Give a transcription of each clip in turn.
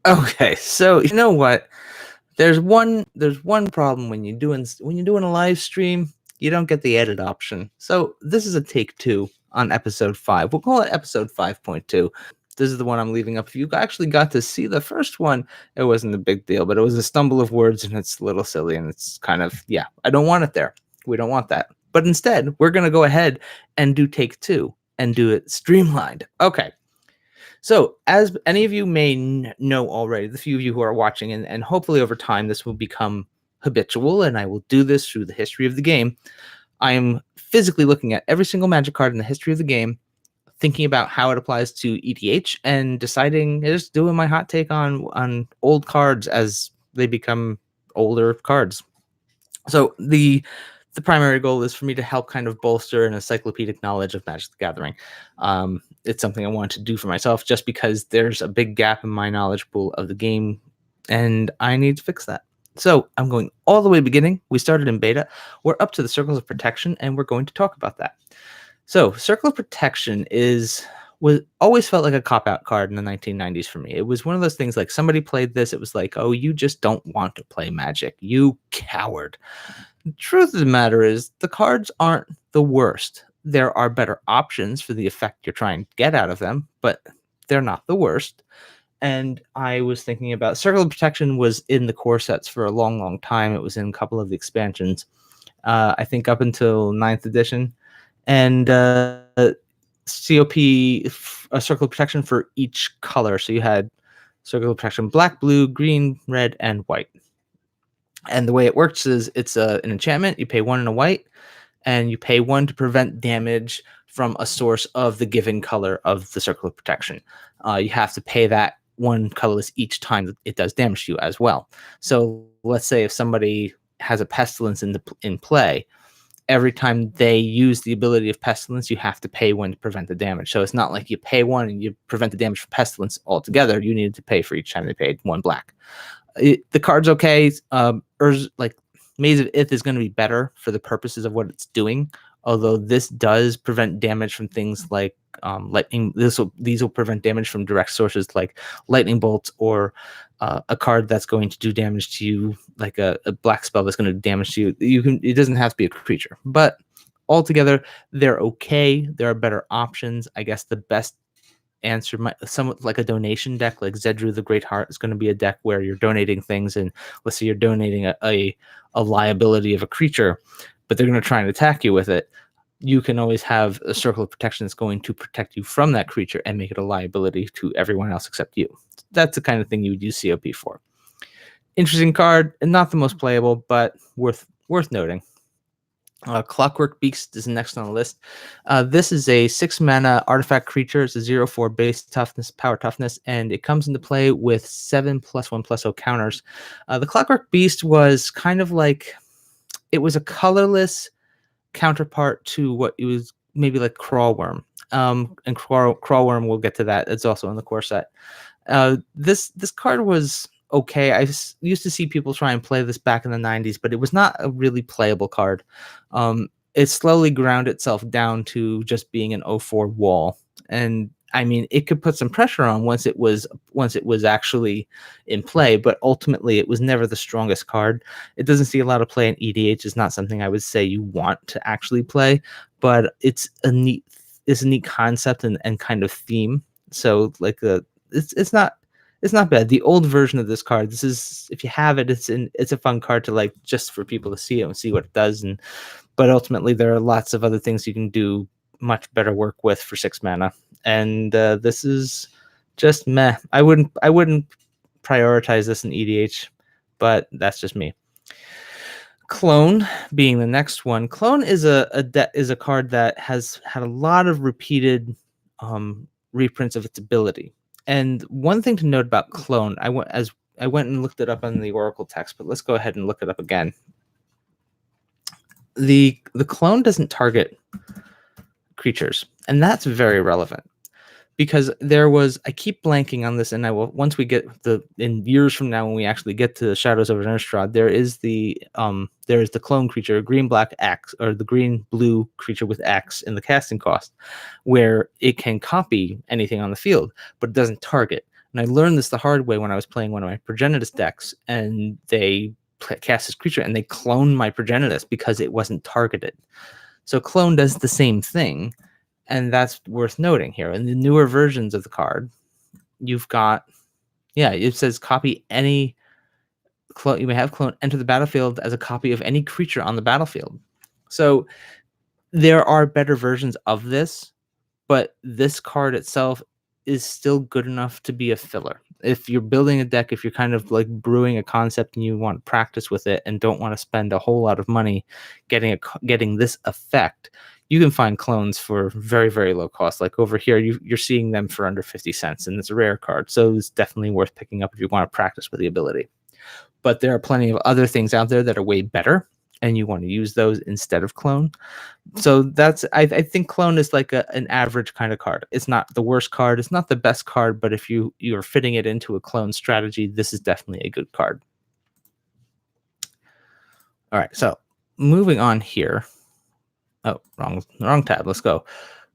Okay, so you know what? There's one problem when you're doing a live stream, you don't get the edit option. So this is a take two on episode 5. We'll call it episode 5.2. This is the one I'm leaving up. If you actually got to see the first one, it wasn't a big deal, but it was a stumble of words and it's a little silly and it's kind of, yeah, I don't want it there. We don't want that. But instead, we're going to go ahead and do take 2 and do it streamlined. Okay. So, as any of you may know already, the few of you who are watching, and hopefully over time this will become habitual, and I will do this through the history of the game. I am physically looking at every single magic card in the history of the game, thinking about how it applies to EDH, and deciding, just doing my hot take on old cards as they become older cards. So the primary goal is for me to help kind of bolster an encyclopedic knowledge of Magic the Gathering. It's something I want to do for myself just because there's a big gap in my knowledge pool of the game, and I need to fix that. So I'm going all the way beginning. We started in beta. We're up to the Circles of Protection, and we're going to talk about that. So Circle of Protection was always felt like a cop-out card in the 1990s for me. It was one of those things like somebody played this. It was like, oh, you just don't want to play Magic. You coward. The truth of the matter is the cards aren't the worst. There are better options for the effect you're trying to get out of them, but they're not the worst. And I was thinking about Circle of Protection was in the core sets for a long, long time. It was in a couple of the expansions, I think up until 9th edition. And COP, a Circle of Protection for each color. So you had Circle of Protection black, blue, green, red, and white. And the way it works is it's an enchantment. You pay 1 and a white, and you pay 1 to prevent damage from a source of the given color of the Circle of Protection. You have to pay that 1 colorless each time that it does damage to you as well. So let's say if somebody has a Pestilence in play, every time they use the ability of Pestilence, you have to pay 1 to prevent the damage. So it's not like you pay 1 and you prevent the damage from Pestilence altogether. You needed to pay for each time they paid 1 black. The card's okay. Like Maze of Ith is going to be better for the purposes of what it's doing. Although this does prevent damage from things like lightning. These will prevent damage from direct sources like lightning bolts or a card that's going to do damage to you, like a black spell that's going to do damage to you. It doesn't have to be a creature, but altogether they're okay. There are better options. I guess the best answer somewhat like a donation deck like Zedru the Great Heart is going to be a deck where you're donating things, and let's say you're donating a liability of a creature, but they're going to try and attack you with it. You can always have a Circle of Protection that's going to protect you from that creature and make it a liability to everyone else except you. That's the kind of thing you would use COP for. Interesting card, and not the most playable, but worth noting. Clockwork Beast is next on the list. This is a 6-mana artifact creature. It's a 0/4 base power toughness, and it comes into play with 7+1/+0 counters. The Clockwork Beast was kind of like, it was a colorless counterpart to what it was maybe like Crawlworm. And Crawlworm, we'll get to that. It's also in the core set. This card was okay. I used to see people try and play this back in the 90s, but it was not a really playable card. It slowly ground itself down to just being an 0/4 wall. And I mean, it could put some pressure on once it was actually in play, but ultimately it was never the strongest card. It doesn't see a lot of play in EDH. It's not something I would say you want to actually play, but it's a neat concept and kind of theme. So like it's not bad. The old version of this card, this is, if you have it, it's a fun card to like just for people to see it and see what it does. But ultimately there are lots of other things you can do much better work with for 6 mana. And this is just meh. I wouldn't prioritize this in EDH, but that's just me. Clone being the next one. Clone is a card that has had a lot of repeated reprints of its ability. And one thing to note about Clone, I went and looked it up on the Oracle text, but let's go ahead and look it up again. The Clone doesn't target creatures, and that's very relevant because I keep blanking on this, and I will, once we get in years from now when we actually get to Shadows over Innistrad, there is the clone creature, green black X, or the green blue creature with X in the casting cost, where it can copy anything on the field, but it doesn't target. And I learned this the hard way when I was playing one of my Progenitus decks, and they cast this creature and they cloned my Progenitus because it wasn't targeted. So clone does the same thing, and that's worth noting here. In the newer versions of the card, you've got, it says copy any clone. You may have clone enter the battlefield as a copy of any creature on the battlefield. So there are better versions of this, but this card itself is still good enough to be a filler. If you're building a deck, if you're kind of like brewing a concept and you want to practice with it and don't want to spend a whole lot of money getting this effect, you can find clones for very, very low cost. Like over here, you're seeing them for under 50 cents, and it's a rare card. So it's definitely worth picking up if you want to practice with the ability. But there are plenty of other things out there that are way better, and you want to use those instead of clone. So that's, I think clone is like an average kind of card. It's not the worst card. It's not the best card, but if you're fitting it into a clone strategy, this is definitely a good card. All right, so moving on here. Oh, wrong tab. Let's go.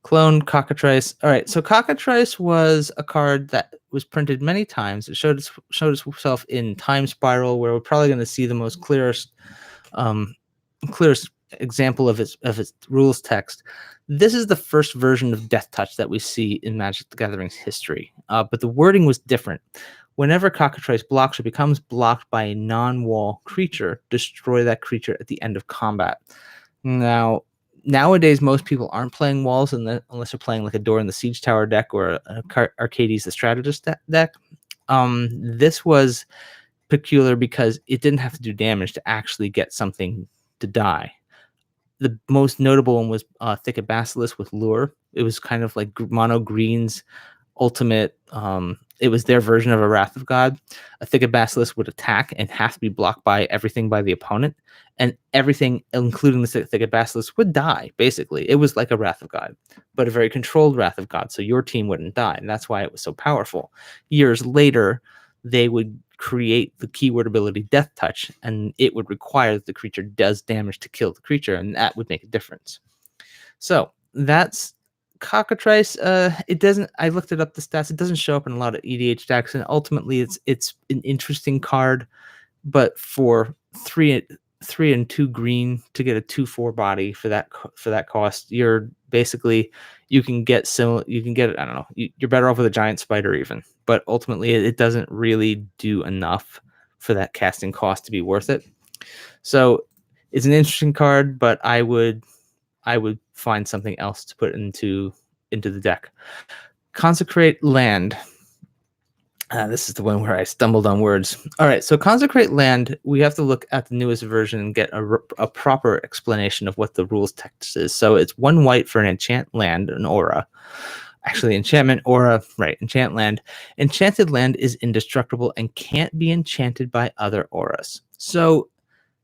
Clone Cockatrice. All right, so Cockatrice was a card that was printed many times. It showed itself in Time Spiral, where we're probably going to see the most clearest example of its rules text. This is the first version of Death Touch that we see in Magic the Gathering's history, but the wording was different. Whenever Cockatrice blocks or becomes blocked by a non-wall creature, destroy that creature at the end of combat. Now, nowadays, most people aren't playing walls unless they're playing like a Door in the Siege Tower deck or Arcades the Strategist deck. This was peculiar because it didn't have to do damage to actually get something to die. The most notable one was Thicket Basilisk with Lure. It was kind of like Mono Green's ultimate. It was their version of a Wrath of God. A Thicket Basilisk would attack and have to be blocked by everything by the opponent, and everything, including the Thicket Basilisk, would die. Basically, it was like a Wrath of God, but a very controlled Wrath of God, so your team wouldn't die, and that's why it was so powerful. Years later, they would create the keyword ability Death Touch, and it would require that the creature does damage to kill the creature, and that would make a difference. So that's Cockatrice. It doesn't. I looked it up, the stats. It doesn't show up in a lot of EDH decks, and ultimately, it's an interesting card. But for 3 and 2 green to get a 2/4 body for that cost, you're basically you can get I don't know. You're better off with a giant spider even. But ultimately, it doesn't really do enough for that casting cost to be worth it. So it's an interesting card, but I would find something else to put into the deck. Consecrate Land. This is the one where I stumbled on words. All right, so Consecrate Land, we have to look at the newest version and get a proper explanation of what the rules text is. So it's 1 white for an enchant land, an aura. Actually, enchantment aura, right, enchant land. Enchanted land is indestructible and can't be enchanted by other auras. So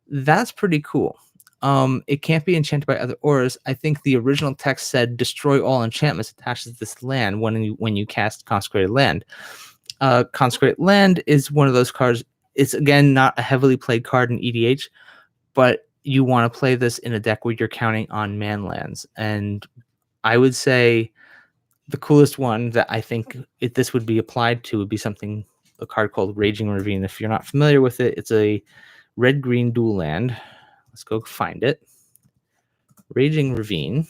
that's pretty cool. It can't be enchanted by other auras. I think the original text said destroy all enchantments attached to this land when you cast Consecrated Land. Consecrate Land is one of those cards. It's, again, not a heavily played card in EDH, but you want to play this in a deck where you're counting on man lands. And I would say the coolest one that I think this would be applied to would be a card called Raging Ravine. If you're not familiar with it, it's a red-green dual land. Let's go find it. Raging Ravine.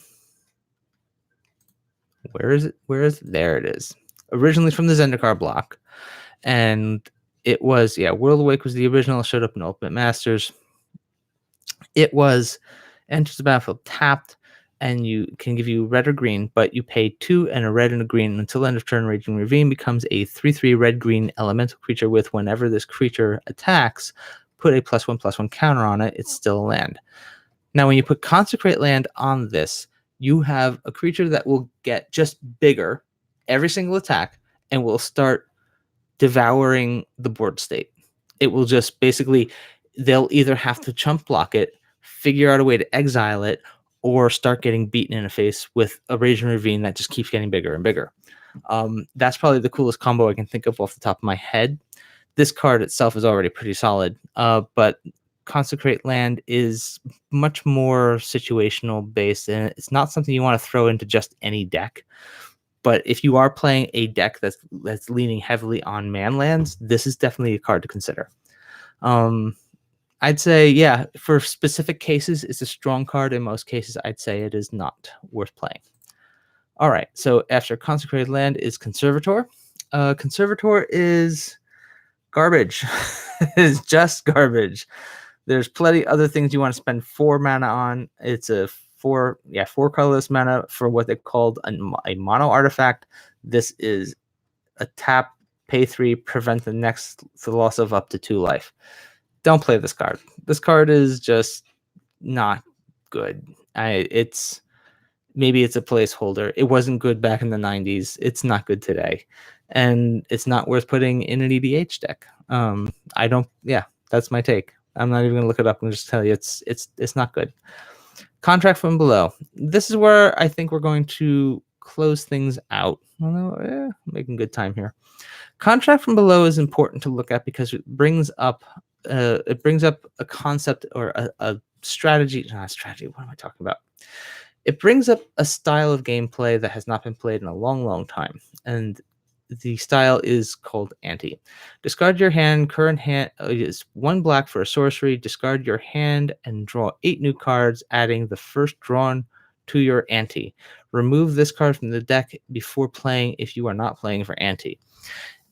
Where is it? There it is. Originally from the Zendikar block. And it was, World Awake was the original. It showed up in Ultimate Masters. It was enters the battlefield tapped, and you can give you red or green, but you pay 2 and a red and a green until end of turn. Raging Ravine becomes a 3/3 red-green elemental creature with whenever this creature attacks, put a +1/+1 counter on it. It's still a land. Now, when you put Consecrate Land on this, you have a creature that will get just bigger every single attack and will start devouring the board state. It will just basically, they'll either have to chump block it, figure out a way to exile it, or start getting beaten in the face with a Raging Ravine that just keeps getting bigger and bigger. That's probably the coolest combo I can think of off the top of my head. This card itself is already pretty solid, but Consecrate Land is much more situational based, and it's not something you want to throw into just any deck. But if you are playing a deck that's leaning heavily on man lands, this is definitely a card to consider. I'd say, yeah, for specific cases, it's a strong card. In most cases, I'd say it is not worth playing. All right, so after Consecrated Land is Conservator. Conservator is garbage. It's just garbage. There's plenty other things you want to spend 4 mana on. It's a 4 colorless mana for what they called a mono artifact. This is a tap, pay 3, prevent the loss of up to 2 life. Don't play this card. This card is just not good. Maybe it's a placeholder. It wasn't good back in the 90s. It's not good today. And it's not worth putting in an EDH deck. That's my take. I'm not even going to look it up and just tell you it's not good. Contract from Below. This is where I think we're going to close things out. Making good time here. Contract from Below is important to look at because it brings up a concept or a strategy. Not a strategy. What am I talking about? It brings up a style of gameplay that has not been played in a long, long time. And the style is called Ante. Discard your hand. Current hand is 1 black for a sorcery. Discard your hand and draw 8 new cards, adding the first drawn to your Ante. Remove this card from the deck before playing if you are not playing for Ante.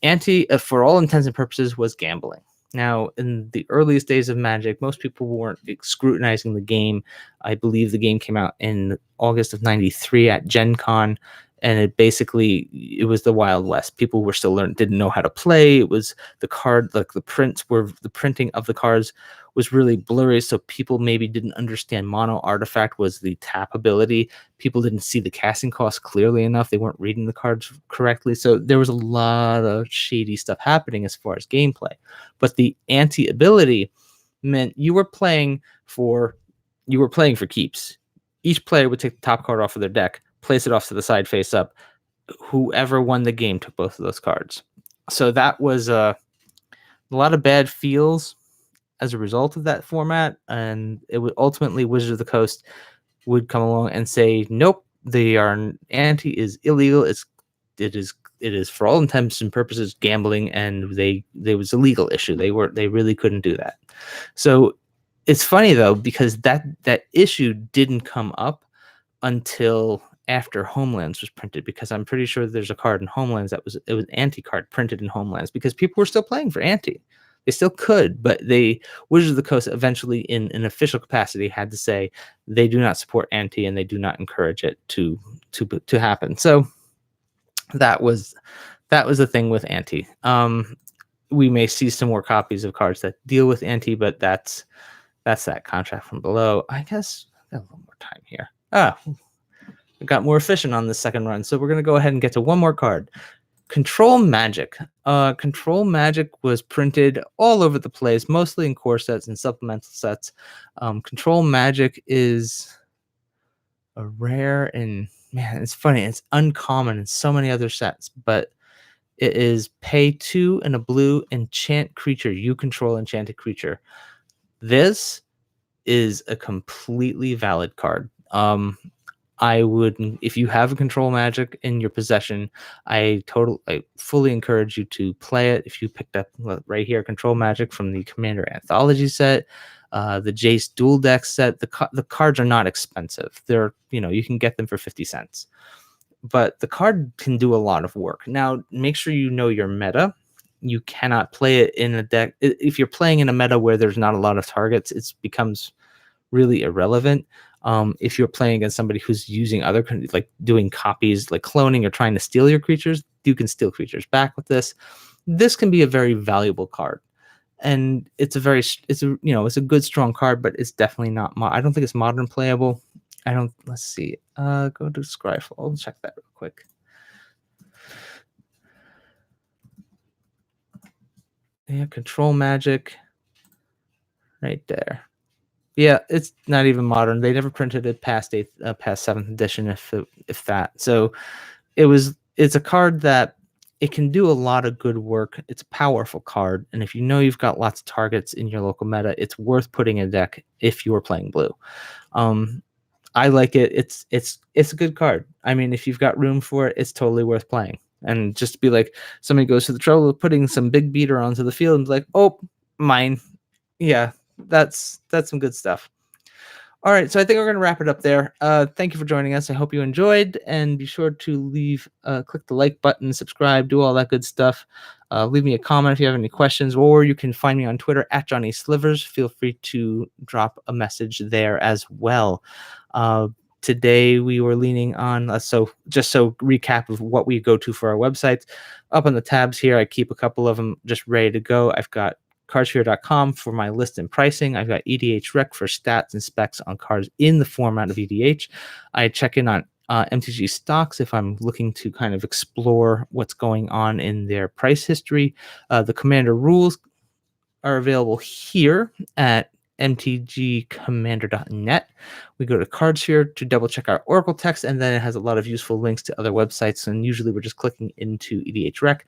Ante, for all intents and purposes, was gambling. Now, in the earliest days of Magic, most people weren't scrutinizing the game. I believe the game came out in August of '93 at Gen Con, and it was the Wild West. People were still didn't know how to play. It was the printing of the cards was really blurry, so people maybe didn't understand mono artifact was the tap ability. People didn't see the casting cost clearly enough. They weren't reading the cards correctly. So there was a lot of shady stuff happening as far as gameplay. But the Ante ability meant you were playing for keeps. Each player would take the top card off of their deck, place it off to the side face up. Whoever won the game took both of those cards. So that was a lot of bad feels as a result of that format, and it would ultimately Wizards of the Coast would come along and say, nope, Ante is illegal. It is for all intents and purposes gambling, and there was a legal issue. They really couldn't do that. So it's funny though, because that issue didn't come up until after Homelands was printed, because I'm pretty sure there's a card in Homelands it was an Ante card printed in Homelands because people were still playing for Ante. They still could, but Wizards of the Coast eventually, in an official capacity, had to say they do not support Ante and they do not encourage it to happen. So that was the thing with Ante. We may see some more copies of cards that deal with Ante, but that's that Contract from Below. I guess I've got a little more time here. I got more efficient on the second run, so we're going to go ahead and get to one more card. Control Magic. Control Magic was printed all over the place, mostly in core sets and supplemental sets. Control Magic is a rare, and man, it's funny, it's uncommon in so many other sets, but it is pay 2 and a blue, enchant creature. You control enchanted creature. This is a completely valid card. I would, if you have a Control Magic in your possession, I fully encourage you to play it. If you picked up right here, Control Magic from the Commander Anthology set, the Jace Dual Deck set, the cards are not expensive. They're, you can get them for 50 cents. But the card can do a lot of work. Now, make sure you know your meta. You cannot play it in a deck. If you're playing in a meta where there's not a lot of targets, it becomes really irrelevant. If you're playing against somebody who's using other, like doing copies, like cloning or trying to steal your creatures, you can steal creatures back with this. This can be a very valuable card, and it's a good strong card, but it's definitely not. I don't think it's modern playable. Let's see. Go to Scryfall. I'll check that real quick. Yeah, Control Magic, right there. Yeah, it's not even modern. They never printed it past 7th edition, if that. So it's a card that it can do a lot of good work. It's a powerful card, and if you know you've got lots of targets in your local meta, it's worth putting in a deck if you are playing blue. I like it. It's a good card. I mean, if you've got room for it, it's totally worth playing. And just be like, somebody goes to the trouble of putting some big beater onto the field and be like, oh, mine. Yeah, that's some good stuff. All right, so I think we're going to wrap it up there. Thank you for joining us. I hope you enjoyed, and be sure to click the like button, subscribe, do all that good stuff. Leave me a comment if you have any questions, or you can find me on Twitter at Johnny Slivers. Feel free to drop a message there as well. Today we were leaning on so recap of what we go to for our websites. Up on the tabs here, I keep a couple of them just ready to go. I've got cardsphere.com for my list and pricing. I've got EDH Rec for stats and specs on cards in the format of EDH. I check in on MTG stocks if I'm looking to kind of explore what's going on in their price history. The Commander rules are available here at mtgcommander.net. We go to Cardsphere to double check our Oracle text, and then it has a lot of useful links to other websites, and usually we're just clicking into EDH Rec.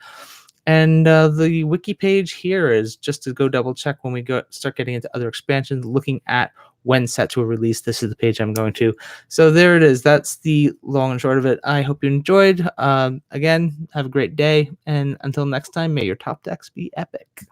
And the wiki page here is just to go double check when we start getting into other expansions, looking at when sets were released. This is the page I'm going to. So there it is. That's the long and short of it. I hope you enjoyed. Again, have a great day. And until next time, may your top decks be epic.